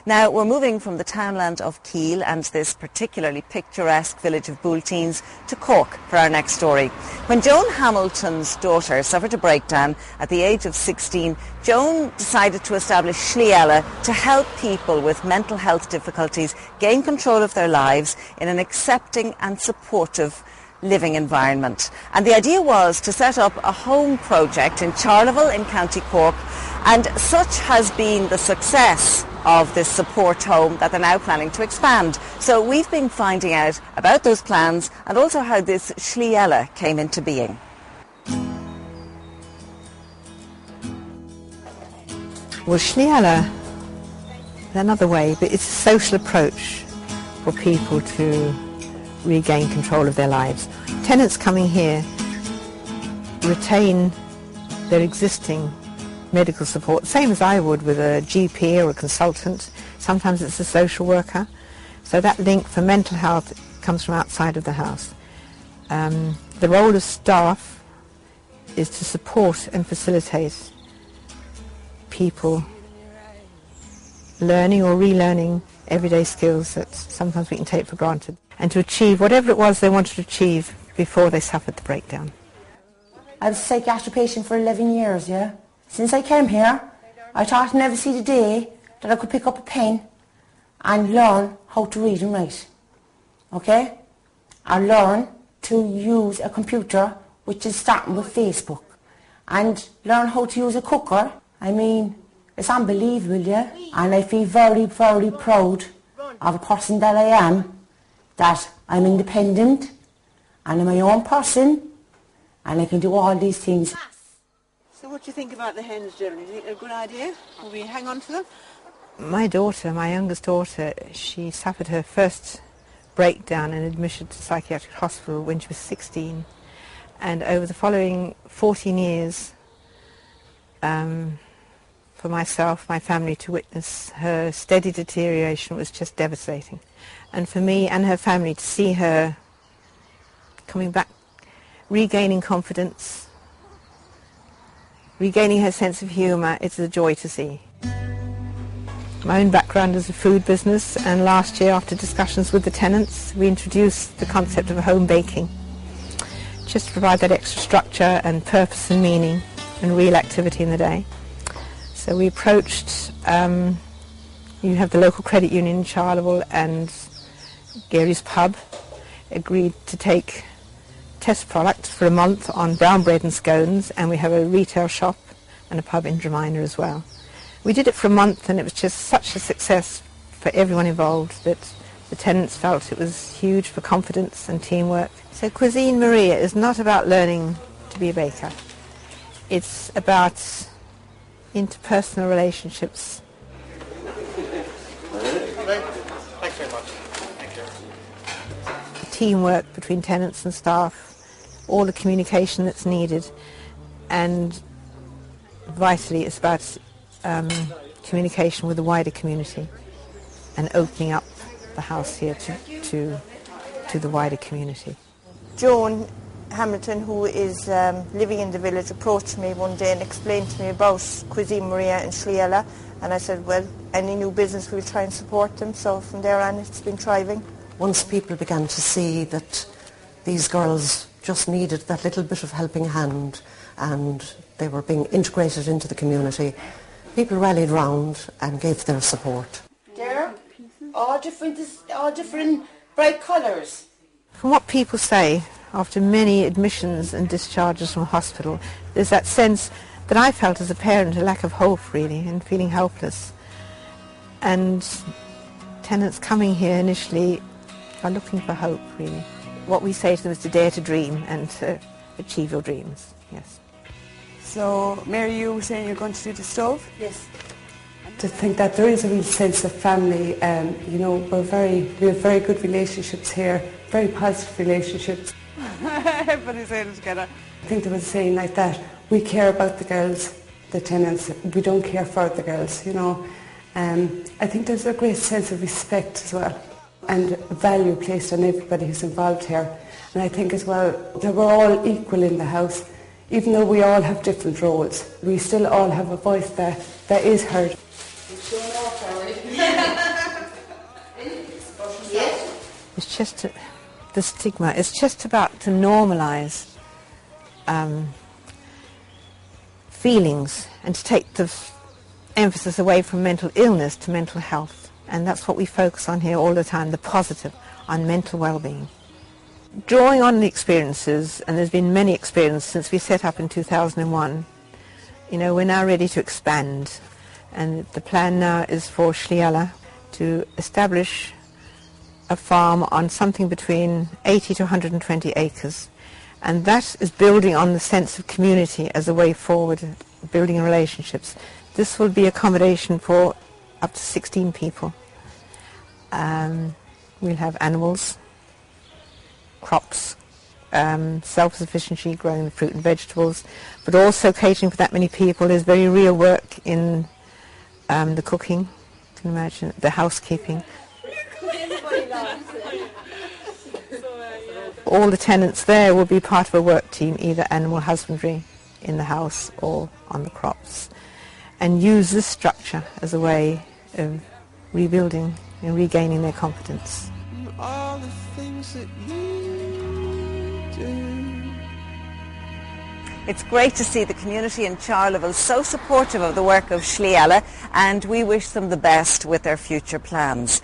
Now, we're moving from the townland of Kiel and this particularly picturesque village of Bulteens to Cork for our next story. When Joan Hamilton's daughter suffered a breakdown at the age of 16, Joan decided to establish Slí Eile to help people with mental health difficulties gain control of their lives in an accepting and supportive living environment. And the idea was to set up a home project in Charleville in County Cork, and such has been the success of this support home that they're now planning to expand. So we've been finding out about those plans and also how this Slí Eile came into being. Well, Slí Eile, another way, but it's a social approach for people to regain control of their lives. Tenants coming here retain their existing medical support, same as I would with a GP or a consultant. Sometimes it's a social worker. So that link for mental health comes from outside of the house. The role of staff is to support and facilitate people learning or relearning everyday skills that sometimes we can take for granted, and to achieve whatever it was they wanted to achieve before they suffered the breakdown. I was a psychiatric patient for 11 years, yeah. Since I came here, I thought I'd never see the day that I could pick up a pen and learn how to read and write, okay? I learn to use a computer, which is starting with Facebook, and learn how to use a cooker. I mean, it's unbelievable, yeah? And I feel very, very proud of a person that I am, that I'm independent, and I'm my own person, and I can do all these things. So what do you think about the hens generally? Do you think they're a good idea? Will we hang on to them? My daughter, my youngest daughter, she suffered her first breakdown and admission to psychiatric hospital when she was 16. And over the following 14 years, for myself, my family to witness her steady deterioration was just devastating. And for me and her family to see her coming back, regaining confidence, regaining her sense of humour, it's a joy to see. My own background is a food business, and last year, after discussions with the tenants, we introduced the concept of home baking, just to provide that extra structure and purpose and meaning and real activity in the day. So we approached, you have the local credit union in Charleville and Gary's Pub, agreed to take test product for a month on brown bread and scones, and we have a retail shop and a pub in Dromina as well. We did it for a month, and it was just such a success for everyone involved that the tenants felt it was huge for confidence and teamwork. So Cuisine Maria is not about learning to be a baker. It's about interpersonal relationships. Thanks very much. Thank you. Teamwork between tenants and staff, all the communication that's needed, and vitally it's about communication with the wider community and opening up the house here to the wider community. Joan Hamilton, who is living in the village, approached me one day and explained to me about Cuisine Maria and Slí Eile, and I said, well, any new business we'll try and support them, so from there on it's been thriving. Once people began to see that these girls just needed that little bit of helping hand and they were being integrated into the community, people rallied round and gave their support. There, all different bright colours. From what people say, after many admissions and discharges from hospital, there's that sense that I felt as a parent, a lack of hope really, and feeling helpless. And tenants coming here initially are looking for hope really. What we say to them is to dare to dream and to achieve your dreams, yes. So, Mary, you were saying you're going to do the stove? Yes. To think that there is a real sense of family. You know, we have very good relationships here, very positive relationships. Everybody's saying it together. I think there was a saying like that, we care about the girls, the tenants, we don't care for the girls, you know. I think there's a great sense of respect as well, and value placed on everybody who's involved here. And I think as well that we're all equal in the house. Even though we all have different roles, we still all have a voice that is heard. just the stigma. It's just about to normalise feelings and to take the emphasis away from mental illness to mental health. And that's what we focus on here all the time, the positive, on mental well-being. Drawing on the experiences, and there's been many experiences since we set up in 2001, we're now ready to expand. And the plan now is for Slí Eile to establish a farm on something between 80 to 120 acres. And that is building on the sense of community as a way forward, building relationships. This will be accommodation for up to 16 people. We'll have animals, crops, self-sufficiency, growing the fruit and vegetables, but also catering for that many people. There's very real work in the cooking, you can imagine, the housekeeping. All the tenants there will be part of a work team, either animal husbandry in the house or on the crops, and use this structure as a way of rebuilding and regaining their confidence. All the things that you do. It's great to see the community in Charleville so supportive of the work of Slí Eile, and we wish them the best with their future plans.